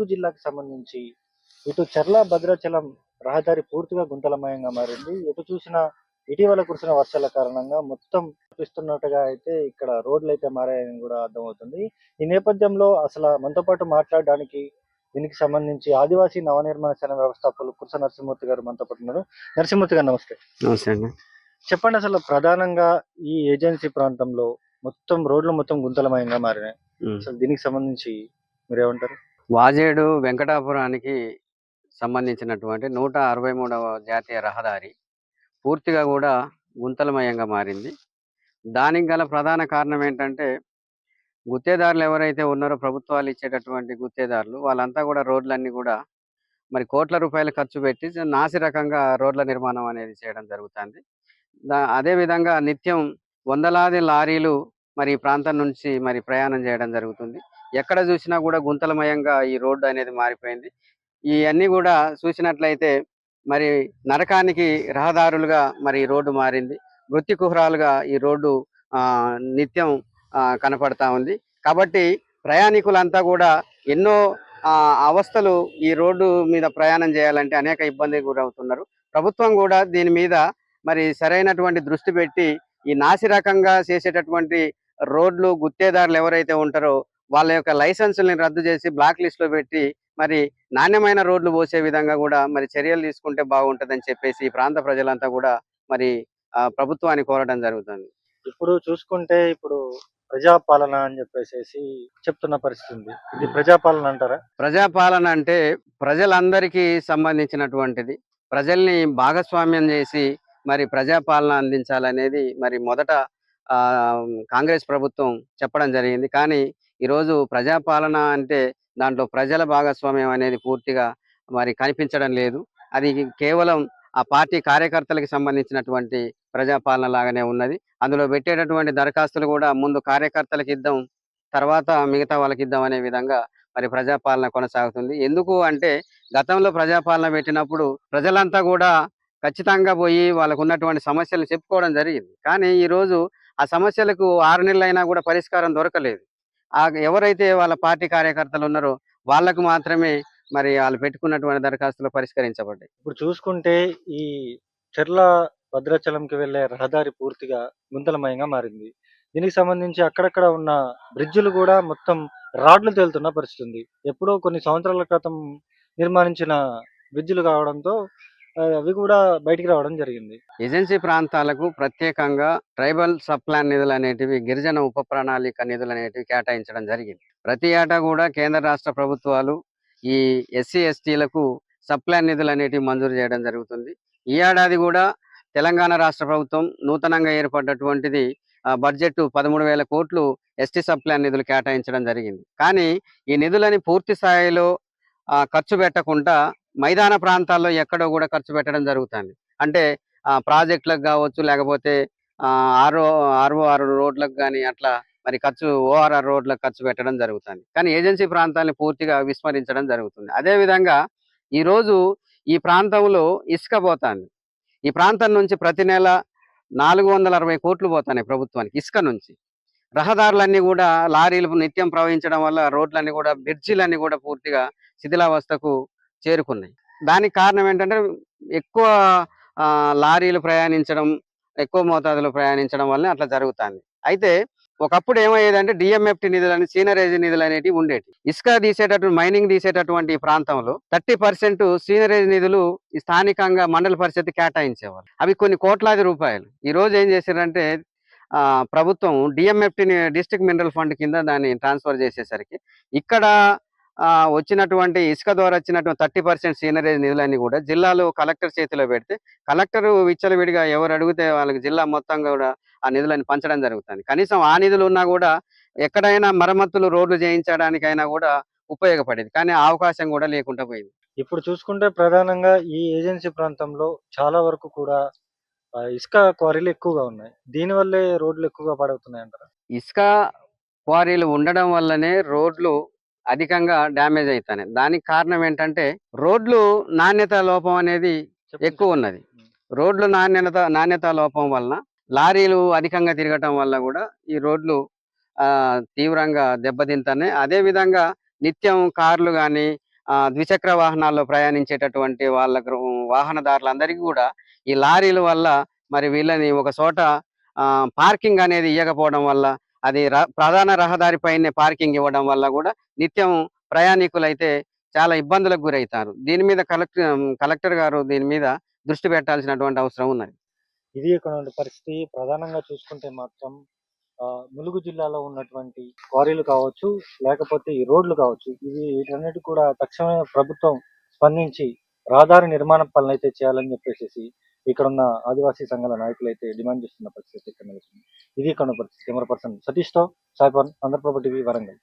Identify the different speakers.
Speaker 1: ములుగు జిల్లాకు సంబంధించి ఇటు చర్ల భద్రాచలం రహదారి పూర్తిగా గుంతలమయంగా మారింది. ఎటు చూసినా ఇటీవల కురిసిన వర్షాల కారణంగా మొత్తం చూపిస్తున్నట్టుగా అయితే ఇక్కడ రోడ్లయితే మారాయని కూడా అర్థమవుతుంది. ఈ నేపథ్యంలో అసలు మనతో పాటు మాట్లాడడానికి దీనికి సంబంధించి ఆదివాసీ నవనిర్మాణ సేన వ్యవస్థాపకులు కురస నరసింహమూర్తి గారు మనతో పాటు ఉన్నారు. నరసింహమూర్తి గారు నమస్తే.
Speaker 2: నమస్తే అండి.
Speaker 1: చెప్పండి, అసలు ప్రధానంగా ఈ ఏజెన్సీ ప్రాంతంలో మొత్తం రోడ్లు మొత్తం గుంతలమయంగా మారినాయి. అసలు దీనికి సంబంధించి మీరేమంటారు?
Speaker 2: వాజేడు వెంకటాపురానికి సంబంధించినటువంటి 163వ జాతీయ రహదారి పూర్తిగా కూడా గుంతలమయంగా మారింది. దానికి గల ప్రధాన కారణం ఏంటంటే, గుత్తేదారులు ఎవరైతే ఉన్నారో ప్రభుత్వాలు ఇచ్చేటటువంటి గుత్తేదారులు వాళ్ళంతా కూడా రోడ్లన్నీ కూడా మరి కోట్ల రూపాయలు ఖర్చు పెట్టి నాసి రకంగా రోడ్ల నిర్మాణం అనేది చేయడం జరుగుతుంది. అదే విధంగా నిత్యం వందలాది లారీలు మరి ఈ ప్రాంతం నుంచి మరి ప్రయాణం చేయడం జరుగుతుంది. ఎక్కడ చూసినా కూడా గుంతలమయంగా ఈ రోడ్డు అనేది మారిపోయింది. ఇవన్నీ కూడా చూసినట్లయితే మరి నరకానికి రహదారులుగా మరి ఈ రోడ్డు మారింది. మృత్యు కుహరాలుగా ఈ రోడ్డు నిత్యం కనపడతా ఉంది. కాబట్టి ప్రయాణికులంతా కూడా ఎన్నో అవస్థలు ఈ రోడ్డు మీద ప్రయాణం చేయాలంటే అనేక ఇబ్బందికి గురవుతున్నారు. ప్రభుత్వం కూడా దీని మీద మరి సరైనటువంటి దృష్టి పెట్టి ఈ నాసి రకంగా చేసేటటువంటి రోడ్లు గుత్తేదారులు ఎవరైతే ఉంటారో వాళ్ళ యొక్క లైసెన్సుల్ని రద్దు చేసి బ్లాక్ లిస్ట్ లో పెట్టి మరి నాణ్యమైన రోడ్లు పోసే విధంగా కూడా మరి చర్యలు తీసుకుంటే బాగుంటుందని చెప్పేసి ఈ ప్రాంత ప్రజలంతా కూడా మరి ప్రభుత్వాన్ని కోరడం జరుగుతుంది.
Speaker 1: ఇప్పుడు చూసుకుంటే ప్రజాపాలన అని చెప్పేసి చెప్తున్న పరిస్థితి ఉంది. ఇది ప్రజాపాలన అంటారా?
Speaker 2: ప్రజాపాలన అంటే ప్రజలందరికీ సంబంధించినటువంటిది. ప్రజల్ని భాగస్వామ్యం చేసి మరి ప్రజాపాలన అందించాలనేది మరి మొదట కాంగ్రెస్ ప్రభుత్వం చెప్పడం జరిగింది. కానీ ఈరోజు ప్రజాపాలన అంటే దాంట్లో ప్రజల భాగస్వామ్యం అనేది పూర్తిగా మరి కనిపించడం లేదు. అది కేవలం ఆ పార్టీ కార్యకర్తలకు సంబంధించినటువంటి ప్రజాపాలన లాగానే ఉన్నది. అందులో పెట్టేటటువంటి దరఖాస్తులు కూడా ముందు కార్యకర్తలకు ఇద్దాం, తర్వాత మిగతా వాళ్ళకి ఇద్దాం అనే విధంగా మరి ప్రజాపాలన కొనసాగుతుంది. ఎందుకు అంటే గతంలో ప్రజాపాలన పెట్టినప్పుడు ప్రజలంతా కూడా ఖచ్చితంగా పోయి వాళ్ళకు ఉన్నటువంటి సమస్యలు చెప్పుకోవడం జరిగింది. కానీ ఈరోజు ఆ సమస్యలకు 6 నెలలైనా కూడా పరిష్కారం దొరకలేదు. ఎవరైతే వాళ్ళ పార్టీ కార్యకర్తలు ఉన్నారో వాళ్ళకు మాత్రమే మరి వాళ్ళు పెట్టుకున్నటువంటి దరఖాస్తులు పరిష్కరించబడ్డాయి.
Speaker 1: ఇప్పుడు చూసుకుంటే ఈ చెర్ల భద్రాచలంకి వెళ్లే రహదారి పూర్తిగా గుంతలమయంగా మారింది. దీనికి సంబంధించి అక్కడక్కడ ఉన్న బ్రిడ్జిలు కూడా మొత్తం రాడ్లు తేలుతున్న పరిస్థితి ఉంది. ఎప్పుడో కొన్ని సంవత్సరాల క్రితం నిర్మాణించిన బ్రిడ్జిలు కావడంతో అవి కూడా బయటికి రావడం జరిగింది.
Speaker 2: ఏజెన్సీ ప్రాంతాలకు ప్రత్యేకంగా ట్రైబల్ సబ్ ప్లాన్ నిధులు అనేటివి, గిరిజన ఉప ప్రణాళిక నిధులు అనేటివి కేటాయించడం జరిగింది. ప్రతి ఏటా కూడా కేంద్ర రాష్ట్ర ప్రభుత్వాలు ఈ ఎస్సీ ఎస్టీలకు సబ్ ప్లాన్ నిధులు అనేటివి మంజూరు చేయడం జరుగుతుంది. ఈ ఏడాది కూడా తెలంగాణ రాష్ట్ర ప్రభుత్వం నూతనంగా ఏర్పడ్డటువంటిది బడ్జెట్ 13,000 కోట్లు ఎస్టీ సబ్ ప్లాన్ నిధులు కేటాయించడం జరిగింది. కానీ ఈ నిధులని పూర్తి స్థాయిలో ఖర్చు పెట్టకుండా మైదాన ప్రాంతాల్లో ఎక్కడో కూడా ఖర్చు పెట్టడం జరుగుతుంది. అంటే ప్రాజెక్టులకు కావచ్చు, లేకపోతే ఆర్ఓఆర్ రోడ్లకు కానీ అట్లా మరి ఓఆర్ఆర్ రోడ్లకు ఖర్చు పెట్టడం జరుగుతుంది. కానీ ఏజెన్సీ ప్రాంతాలను పూర్తిగా విస్మరించడం జరుగుతుంది. అదేవిధంగా ఈరోజు ఈ ప్రాంతంలో ఇసుక పోతుంది. ఈ ప్రాంతం నుంచి ప్రతి నెల 460 కోట్లు పోతున్నాయి ప్రభుత్వానికి ఇసుక నుంచి. రహదారులన్నీ కూడా లారీలు నిత్యం ప్రవహించడం వల్ల రోడ్లన్నీ కూడా, బ్రిడ్జిలన్నీ కూడా పూర్తిగా శిథిలావస్థకు చేరుకున్నాయి. దానికి కారణం ఏంటంటే ఎక్కువ లారీలు ప్రయాణించడం, ఎక్కువ మోతాదులో ప్రయాణించడం వల్ల అట్లా జరుగుతుంది. అయితే ఒకప్పుడు ఏమయ్యేదంటే డిఎంఎఫ్టి నిధులని, సీనరేజ్ నిధులు అనేటివి ఉండేవి. ఇసుక తీసేటటువంటి, మైనింగ్ తీసేటటువంటి ప్రాంతంలో 30% సీనరేజ్ నిధులు ఈ స్థానికంగా మండల పరిషత్ కేటాయించేవారు. అవి కొన్ని కోట్లాది రూపాయలు. ఈ రోజు ఏం చేశారంటే ప్రభుత్వం డిఎంఎఫ్టిని డిస్ట్రిక్ట్ మినరల్ ఫండ్ కింద దాన్ని ట్రాన్స్ఫర్ చేసేసరికి ఇక్కడ వచ్చినటువంటి ఇసుక ద్వారా వచ్చినటువంటి 30% సీనరేజ్ నిధులన్నీ కూడా జిల్లాలో కలెక్టర్ చేతిలో పెడితే కలెక్టర్ విచ్చలవిడిగా ఎవరు అడిగితే వాళ్ళకి జిల్లా మొత్తం కూడా ఆ నిధులను పంచడం జరుగుతుంది. కనీసం ఆ నిధులు ఉన్నా కూడా ఎక్కడైనా మరమ్మతులు రోడ్లు చేయించడానికైనా కూడా ఉపయోగపడేది. కానీ ఆ అవకాశం కూడా లేకుండా పోయింది.
Speaker 1: ఇప్పుడు చూసుకుంటే ప్రధానంగా ఈ ఏజెన్సీ ప్రాంతంలో చాలా వరకు కూడా ఇసుక క్వారీలు ఎక్కువగా ఉన్నాయి. దీనివల్లే రోడ్లు ఎక్కువగా పాడవుతున్నాయి అంటారా?
Speaker 2: ఇసుక క్వారీలు ఉండడం వల్లనే రోడ్లు అధికంగా డ్యామేజ్ అవుతాయి. దానికి కారణం ఏంటంటే రోడ్లు నాణ్యత లోపం అనేది ఎక్కువ ఉన్నది. రోడ్లు నాణ్యత లోపం వలన లారీలు అధికంగా తిరగటం వల్ల కూడా ఈ రోడ్లు తీవ్రంగా దెబ్బతింటున్నాయి. అదే విధంగా నిత్యం కార్లు కానీ ద్విచక్ర వాహనాల్లో ప్రయాణించేటటువంటి వాళ్ళకు వాహనదారులందరికీ కూడా ఈ లారీల వల్ల మరి వీళ్ళని ఒక చోట పార్కింగ్ అనేది ఇవ్వకపోవడం వల్ల అది ప్రధాన రహదారి పైనే పార్కింగ్ ఇవ్వడం వల్ల కూడా నిత్యం ప్రయాణికులైతే చాలా ఇబ్బందులకు గురవుతారు. దీని మీద కలెక్టర్ గారు దీని మీద దృష్టి పెట్టాల్సినటువంటి అవసరం ఉన్నది.
Speaker 1: ఇది ఇక్కడ పరిస్థితి ప్రధానంగా చూసుకుంటే మాత్రం ములుగు జిల్లాలో ఉన్నటువంటి క్వారీలు కావచ్చు, లేకపోతే ఈ రోడ్లు కావచ్చు, ఇవి వీటన్నిటి కూడా తక్షణమే ప్రభుత్వం స్పందించి రహదారి నిర్మాణ పనులైతే చేయాలని చెప్పేసి ఇక్కడున్న ఆదివాసీ సంఘాల నాయకులైతే డిమాండ్ చేస్తున్న పరిస్థితి ఇక్కడ నెలకొంది. ఇది ఇక్కడ ఉన్న పరిస్థితి. కెమెరా పర్సన్ సతీష్‌తో సాయిపన్, ఆంధ్రప్రభ టీవీ, వరంగల్.